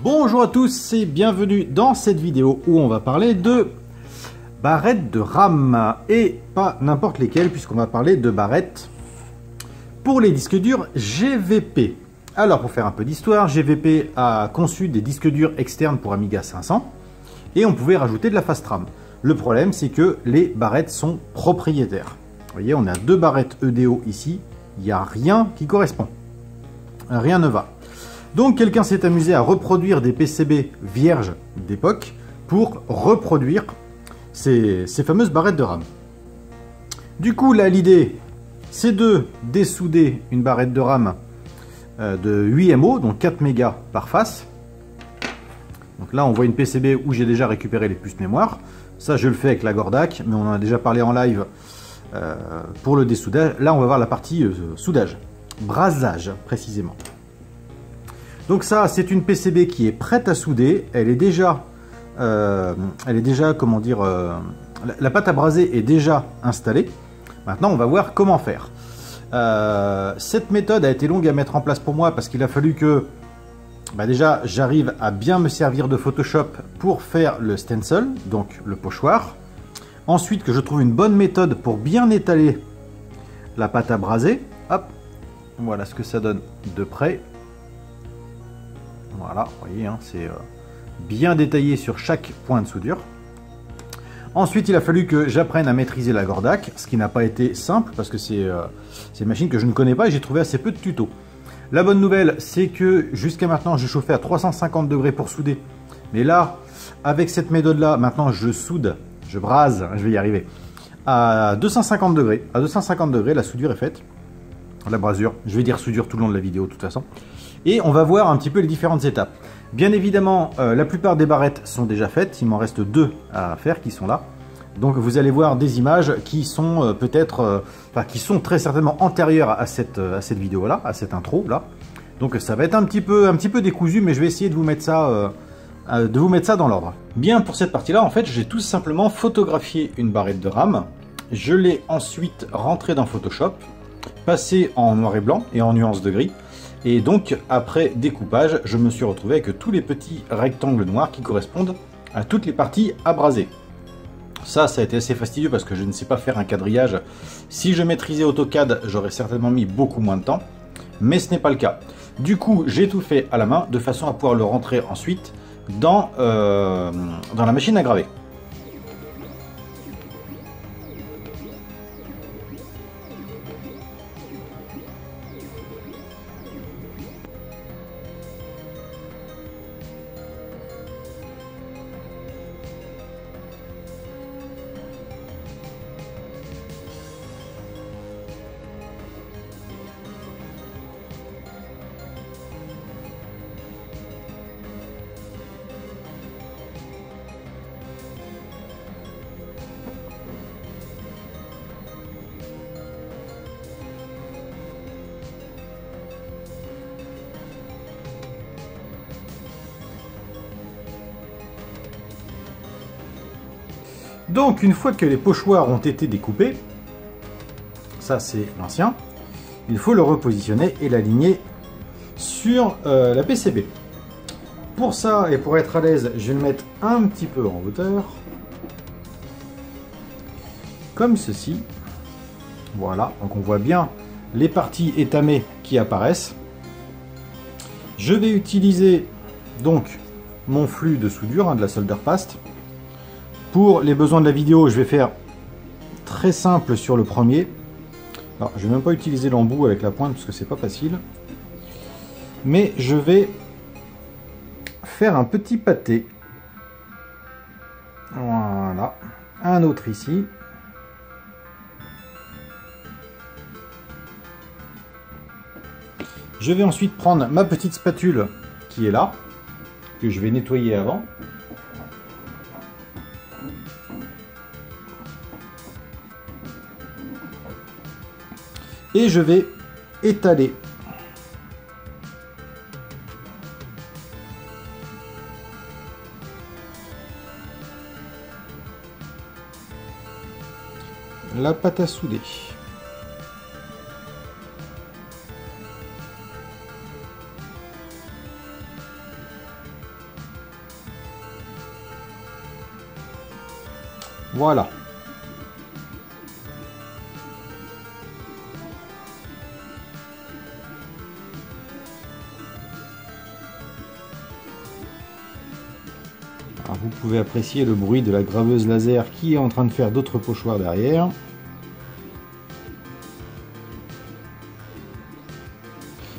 Bonjour à tous et bienvenue dans cette vidéo où on va parler de barrettes de RAM et pas n'importe lesquelles puisqu'on va parler de barrettes pour les disques durs GVP. Alors pour faire un peu d'histoire, GVP a conçu des disques durs externes pour Amiga 500 et on pouvait rajouter de la fast RAM. Le problème c'est que les barrettes sont propriétaires. Vous voyez, on a deux barrettes EDO ici, il n'y a rien qui correspond. Rien ne va. Donc quelqu'un s'est amusé à reproduire des PCB vierges d'époque pour reproduire ces fameuses barrettes de RAM. Du coup là l'idée c'est de dessouder une barrette de RAM de 8 MO, donc 4 mégas par face. Donc là on voit une PCB où j'ai déjà récupéré les puces mémoire. Ça je le fais avec la Gordak, mais on en a déjà parlé en live pour le dessoudage. Là on va voir la partie soudage, brasage précisément. Donc ça, c'est une PCB qui est prête à souder. Elle est déjà, comment dire, la pâte à braser est déjà installée. Maintenant, on va voir comment faire. Cette méthode a été longue à mettre en place pour moi parce qu'il a fallu que, déjà, j'arrive à bien me servir de Photoshop pour faire le stencil, donc le pochoir. Ensuite, que je trouve une bonne méthode pour bien étaler la pâte à braser. Hop, voilà ce que ça donne de près. Voilà, vous voyez, hein, c'est bien détaillé sur chaque point de soudure. Ensuite, il a fallu que j'apprenne à maîtriser la Gordak, ce qui n'a pas été simple parce que c'est une machine que je ne connais pas et j'ai trouvé assez peu de tutos. La bonne nouvelle, c'est que jusqu'à maintenant, je chauffais à 350 degrés pour souder. Mais là, avec cette méthode-là, maintenant, je soude, je brase, je vais y arriver, à 250 degrés. À 250 degrés, la soudure est faite. La brasure, je vais dire soudure tout le long de la vidéo de toute façon. Et on va voir un petit peu les différentes étapes. Bien évidemment, la plupart des barrettes sont déjà faites. Il m'en reste deux à faire qui sont là. Donc vous allez voir des images qui sont peut-être, qui sont très certainement antérieures à cette vidéo-là, à cette intro-là. Donc ça va être un petit peu décousu, mais je vais essayer de vous mettre ça, dans l'ordre. Bien, pour cette partie-là, en fait, j'ai tout simplement photographié une barrette de RAM. Je l'ai ensuite rentrée dans Photoshop, passée en noir et blanc et en nuance de gris. Et donc, après découpage, je me suis retrouvé avec tous les petits rectangles noirs qui correspondent à toutes les parties à braser. Ça a été assez fastidieux parce que je ne sais pas faire un quadrillage. Si je maîtrisais AutoCAD, j'aurais certainement mis beaucoup moins de temps, mais ce n'est pas le cas. Du coup, j'ai tout fait à la main de façon à pouvoir le rentrer ensuite dans la machine à graver. Donc une fois que les pochoirs ont été découpés, ça c'est l'ancien, il faut le repositionner et l'aligner sur la PCB. Pour ça et pour être à l'aise, je vais le mettre un petit peu en hauteur, comme ceci. Voilà, donc on voit bien les parties étamées qui apparaissent. Je vais utiliser donc mon flux de soudure, de la solder paste. Pour les besoins de la vidéo, je vais faire très simple sur le premier. Alors, je ne vais même pas utiliser l'embout avec la pointe parce que c'est pas facile. Mais je vais faire un petit pâté. Voilà. Un autre ici. Je vais ensuite prendre ma petite spatule qui est là, que je vais nettoyer avant. Et je vais étaler la pâte à souder. Voilà. Alors, vous pouvez apprécier le bruit de la graveuse laser qui est en train de faire d'autres pochoirs derrière.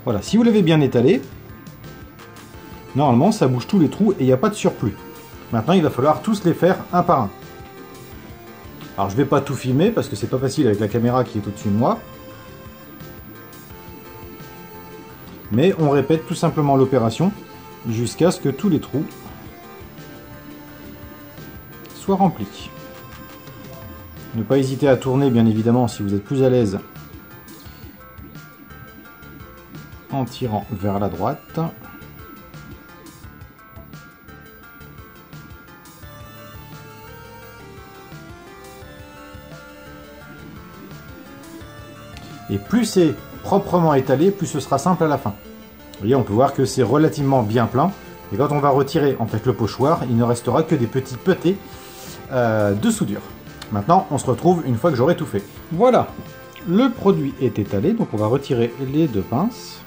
Voilà, si vous l'avez bien étalé, normalement ça bouge tous les trous et il n'y a pas de surplus. Maintenant il va falloir tous les faire un par un. Alors je ne vais pas tout filmer parce que c'est pas facile avec la caméra qui est au-dessus de moi. Mais on répète tout simplement l'opération jusqu'à ce que tous les trous soient remplis. Ne pas hésiter à tourner bien évidemment si vous êtes plus à l'aise en tirant vers la droite. Et plus c'est proprement étalé, plus ce sera simple à la fin. Vous voyez, on peut voir que c'est relativement bien plein. Et quand on va retirer en fait le pochoir, il ne restera que des petits pâtés de soudure. Maintenant, on se retrouve une fois que j'aurai tout fait. Voilà, le produit est étalé, donc on va retirer les deux pinces.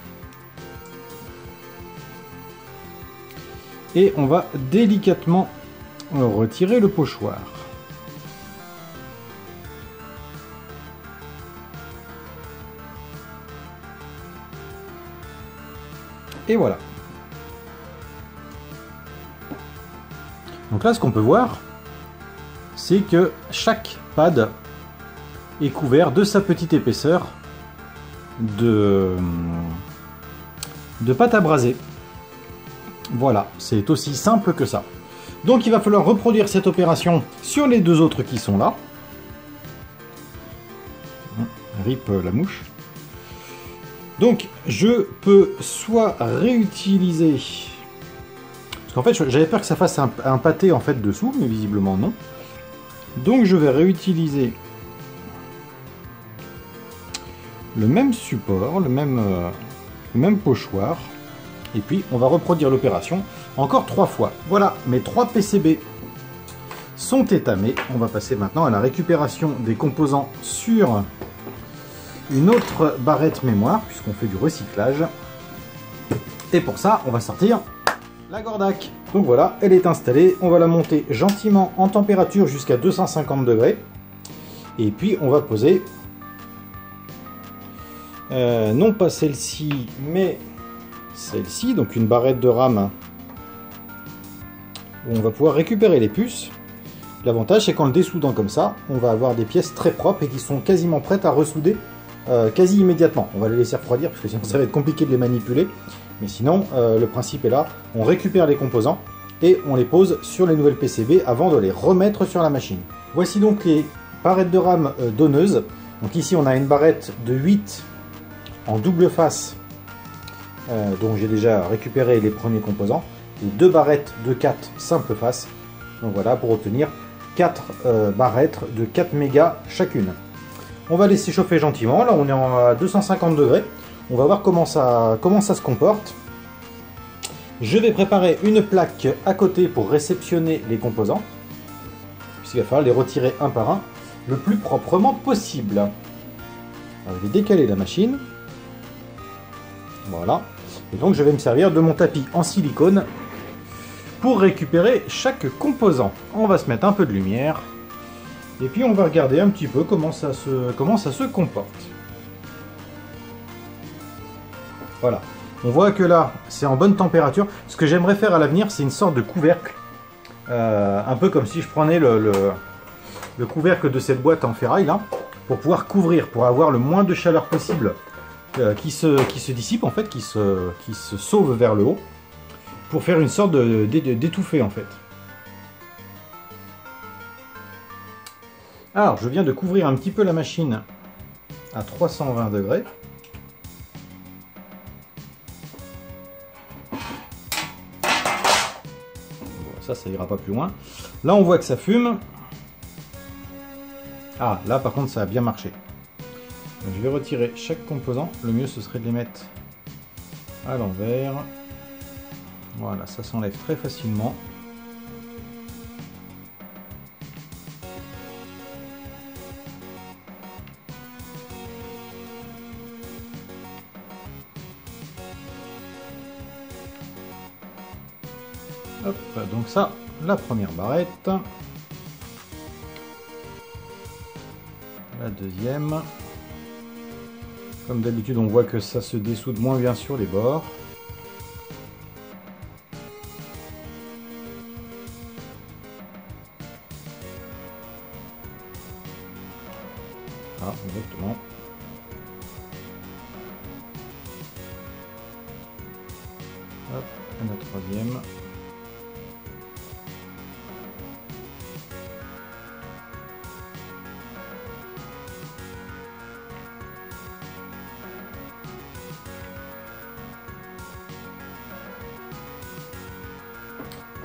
Et on va délicatement retirer le pochoir. Et voilà. Donc là, ce qu'on peut voir, c'est que chaque pad est couvert de sa petite épaisseur de pâte à braser. Voilà, c'est aussi simple que ça. Donc il va falloir reproduire cette opération sur les deux autres qui sont là. Rip la mouche. Donc je peux soit réutiliser... Parce qu'en fait j'avais peur que ça fasse un pâté en fait dessous, mais visiblement non. Donc je vais réutiliser le même support, le même pochoir. Et puis on va reproduire l'opération encore 3 fois. Voilà, mes 3 PCB sont étamés. On va passer maintenant à la récupération des composants sur une autre barrette mémoire, puisqu'on fait du recyclage. Et pour ça, on va sortir la Gordak. Donc voilà, elle est installée. On va la monter gentiment en température jusqu'à 250 degrés. Et puis on va poser, non pas celle-ci, mais celle-ci, donc une barrette de rame où on va pouvoir récupérer les puces. L'avantage, c'est qu'en le dessoudant comme ça, on va avoir des pièces très propres et qui sont quasiment prêtes à ressouder quasi immédiatement. On va les laisser refroidir parce que sinon ça va être compliqué de les manipuler. Mais sinon, le principe est là. On récupère les composants et on les pose sur les nouvelles PCB avant de les remettre sur la machine. Voici donc les barrettes de rame donneuses. Donc ici, on a une barrette de 8 en double face, dont j'ai déjà récupéré les premiers composants, et 2 barrettes de 4 simple face. Donc voilà, pour obtenir 4 barrettes de 4 mégas chacune. On va laisser chauffer gentiment. Là, on est à 250 degrés. On va voir comment ça se comporte. Je vais préparer une plaque à côté pour réceptionner les composants, puisqu'il va falloir les retirer un par un le plus proprement possible. Alors, je vais décaler la machine. Voilà. Et donc je vais me servir de mon tapis en silicone pour récupérer chaque composant. On va se mettre un peu de lumière. Et puis on va regarder un petit peu comment ça se comporte. Voilà. On voit que là, c'est en bonne température. Ce que j'aimerais faire à l'avenir, c'est une sorte de couvercle. Un peu comme si je prenais le couvercle de cette boîte en ferraille, là, pour pouvoir couvrir, pour avoir le moins de chaleur possible qui se dissipe, en fait, qui se sauve vers le haut, pour faire une sorte d'étouffée, en fait. Alors, je viens de couvrir un petit peu la machine à 320 degrés. Ça ira pas plus loin. Là, on voit que ça fume. Ah, là, par contre, ça a bien marché. Donc, je vais retirer chaque composant. Le mieux, ce serait de les mettre à l'envers. Voilà, ça s'enlève très facilement. Hop, donc ça, la première barrette. La deuxième. Comme d'habitude, on voit que ça se dessoude moins bien sur les bords. Ah, exactement. Hop, la troisième.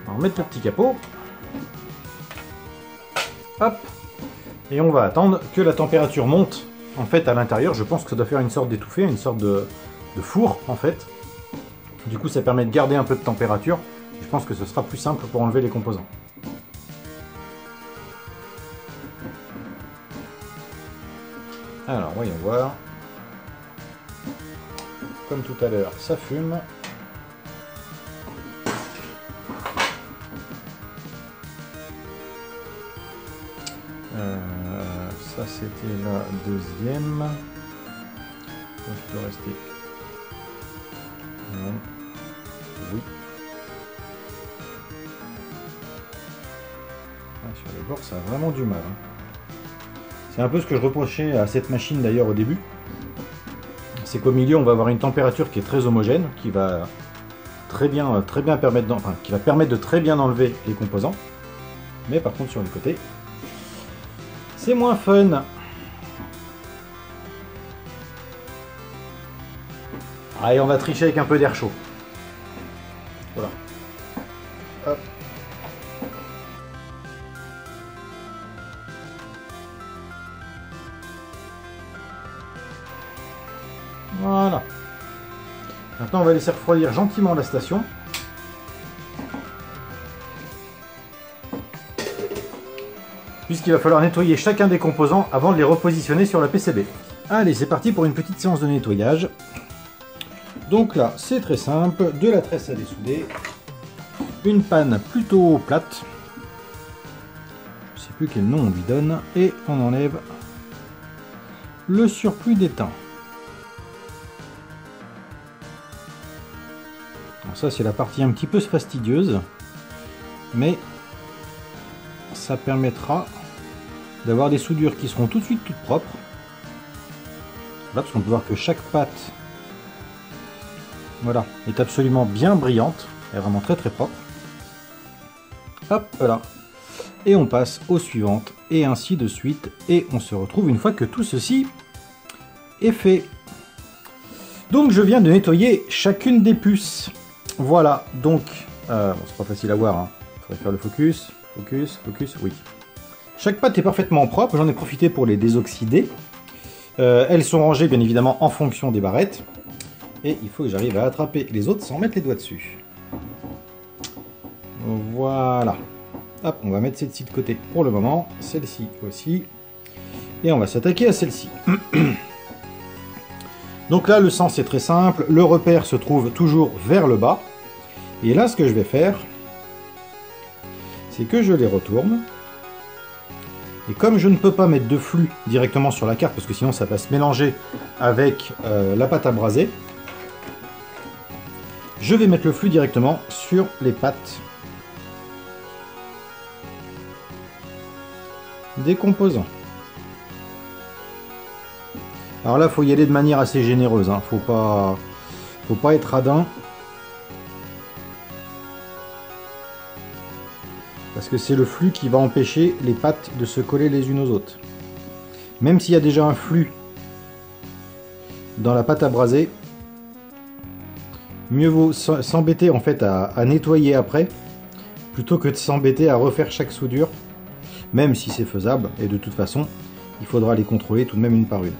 On va remettre le petit capot. Hop. Et on va attendre que la température monte. En fait, à l'intérieur, je pense que ça doit faire une sorte d'étouffée, une sorte de four, en fait. Du coup, ça permet de garder un peu de température. Je pense que ce sera plus simple pour enlever les composants. Alors, voyons voir. Comme tout à l'heure, ça fume. Ça, c'était la deuxième. Donc, il doit rester... Non. Oui. Ah, sur les bords, ça a vraiment du mal. C'est un peu ce que je reprochais à cette machine d'ailleurs au début. C'est qu'au milieu, on va avoir une température qui est très homogène, qui va très bien permettre, qui va permettre de très bien enlever les composants. Mais par contre, sur le côté, c'est moins fun. Allez, on va tricher avec un peu d'air chaud. Voilà. Hop. Voilà. Maintenant, on va laisser refroidir gentiment la station. Puisqu'il va falloir nettoyer chacun des composants avant de les repositionner sur la PCB. Allez, c'est parti pour une petite séance de nettoyage. Donc là, c'est très simple, de la tresse à dessouder, une panne plutôt plate, je ne sais plus quel nom on lui donne, et on enlève le surplus d'étain. Alors ça, c'est la partie un petit peu fastidieuse, mais ça permettra d'avoir des soudures qui seront tout de suite toutes propres. Là, parce qu'on peut voir que chaque patte, voilà, est absolument bien brillante, elle est vraiment très très propre. Hop, voilà. Et on passe aux suivantes, et ainsi de suite, et on se retrouve une fois que tout ceci est fait. Donc je viens de nettoyer chacune des puces. Voilà, donc, bon, c'est pas facile à voir, hein. Il faudrait faire le focus, focus, focus, oui. Chaque patte est parfaitement propre, j'en ai profité pour les désoxyder. Elles sont rangées bien évidemment en fonction des barrettes. Et il faut que j'arrive à attraper les autres sans mettre les doigts dessus. Voilà. Hop, on va mettre celle-ci de côté pour le moment. Celle-ci aussi. Et on va s'attaquer à celle-ci. Donc là, le sens est très simple. Le repère se trouve toujours vers le bas. Et là, ce que je vais faire, c'est que je les retourne. Et comme je ne peux pas mettre de flux directement sur la carte, parce que sinon ça va se mélanger avec la pâte à braser, je vais mettre le flux directement sur les pattes des composants. Alors là, il faut y aller de manière assez généreuse, hein. Faut pas être radin. Parce que c'est le flux qui va empêcher les pattes de se coller les unes aux autres. Même s'il y a déjà un flux dans la pâte à braser, mieux vaut s'embêter en fait à nettoyer après, plutôt que de s'embêter à refaire chaque soudure, même si c'est faisable, et de toute façon, il faudra les contrôler tout de même une par une.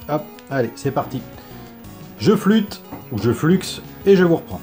Hop, allez, c'est parti. Je flûte, ou je fluxe, et je vous reprends.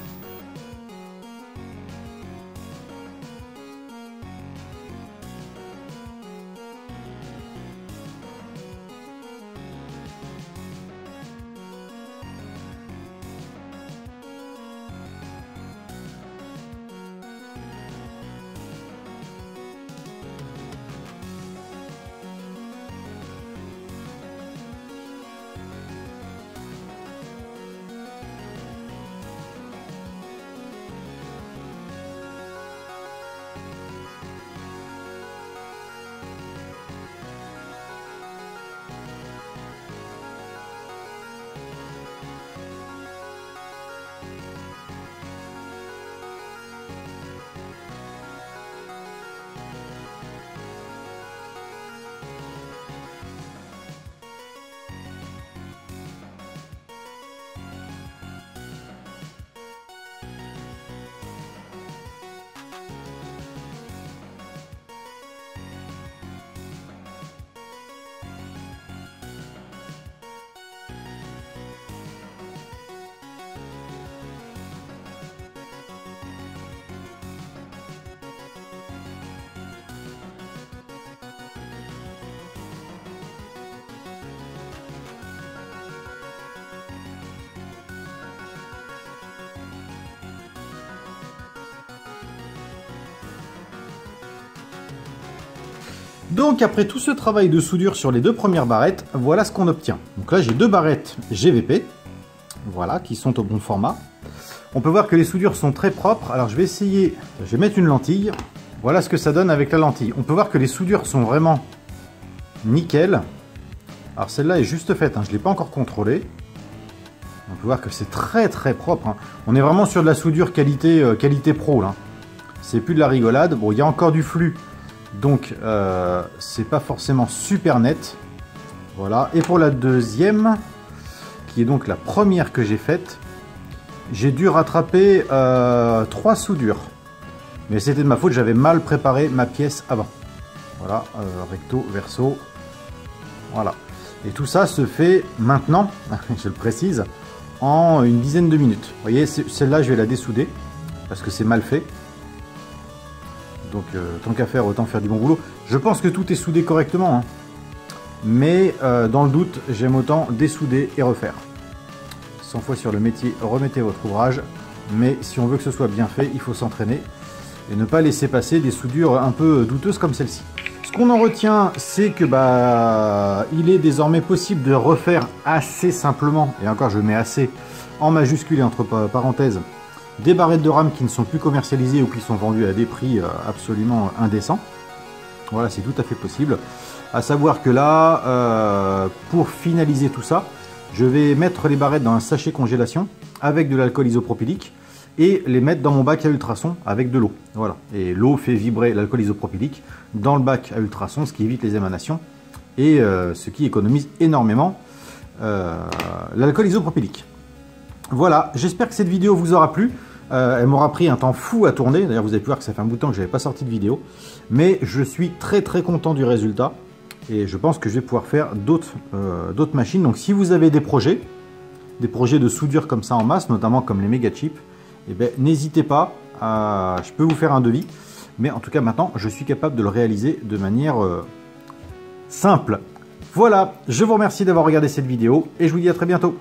Donc après tout ce travail de soudure sur les deux premières barrettes, voilà ce qu'on obtient. Donc là j'ai deux barrettes GVP, voilà, qui sont au bon format. On peut voir que les soudures sont très propres. Alors je vais essayer, je vais mettre une lentille. Voilà ce que ça donne avec la lentille. On peut voir que les soudures sont vraiment nickel. Alors celle-là est juste faite, hein, je ne l'ai pas encore contrôlée. On peut voir que c'est très propre. Hein. On est vraiment sur de la soudure qualité, qualité pro là. C'est plus de la rigolade. Bon, il y a encore du flux. Donc, c'est pas forcément super net. Voilà. Et pour la deuxième, qui est donc la première que j'ai faite, j'ai dû rattraper 3 soudures. Mais c'était de ma faute, j'avais mal préparé ma pièce avant. Voilà, recto, verso. Voilà. Et tout ça se fait maintenant, je le précise, en une dizaine de minutes. Vous voyez, celle-là, je vais la dessouder, parce que c'est mal fait. Donc, tant qu'à faire, autant faire du bon boulot. Je pense que tout est soudé correctement. Hein. Mais, dans le doute, j'aime autant dessouder et refaire. 100 fois sur le métier, remettez votre ouvrage. Mais si on veut que ce soit bien fait, il faut s'entraîner. Et ne pas laisser passer des soudures un peu douteuses comme celle-ci. Ce qu'on en retient, c'est que il est désormais possible de refaire assez simplement, et encore je mets assez en majuscule et entre parenthèses, des barrettes de rame qui ne sont plus commercialisées ou qui sont vendues à des prix absolument indécents. Voilà, c'est tout à fait possible. À savoir que là, pour finaliser tout ça, je vais mettre les barrettes dans un sachet congélation avec de l'alcool isopropylique et les mettre dans mon bac à ultrasons avec de l'eau. Voilà. Et l'eau fait vibrer l'alcool isopropylique dans le bac à ultrasons, ce qui évite les émanations et ce qui économise énormément l'alcool isopropylique. Voilà, j'espère que cette vidéo vous aura plu. Elle m'aura pris un temps fou à tourner. D'ailleurs, vous avez pu voir que ça fait un bout de temps que je n'avais pas sorti de vidéo. Mais je suis très content du résultat. Et je pense que je vais pouvoir faire d'autres machines. Donc si vous avez des projets de soudure comme ça en masse, notamment comme les méga chips, eh ben, n'hésitez pas, je peux vous faire un devis. Mais en tout cas, maintenant, je suis capable de le réaliser de manière simple. Voilà, je vous remercie d'avoir regardé cette vidéo et je vous dis à très bientôt.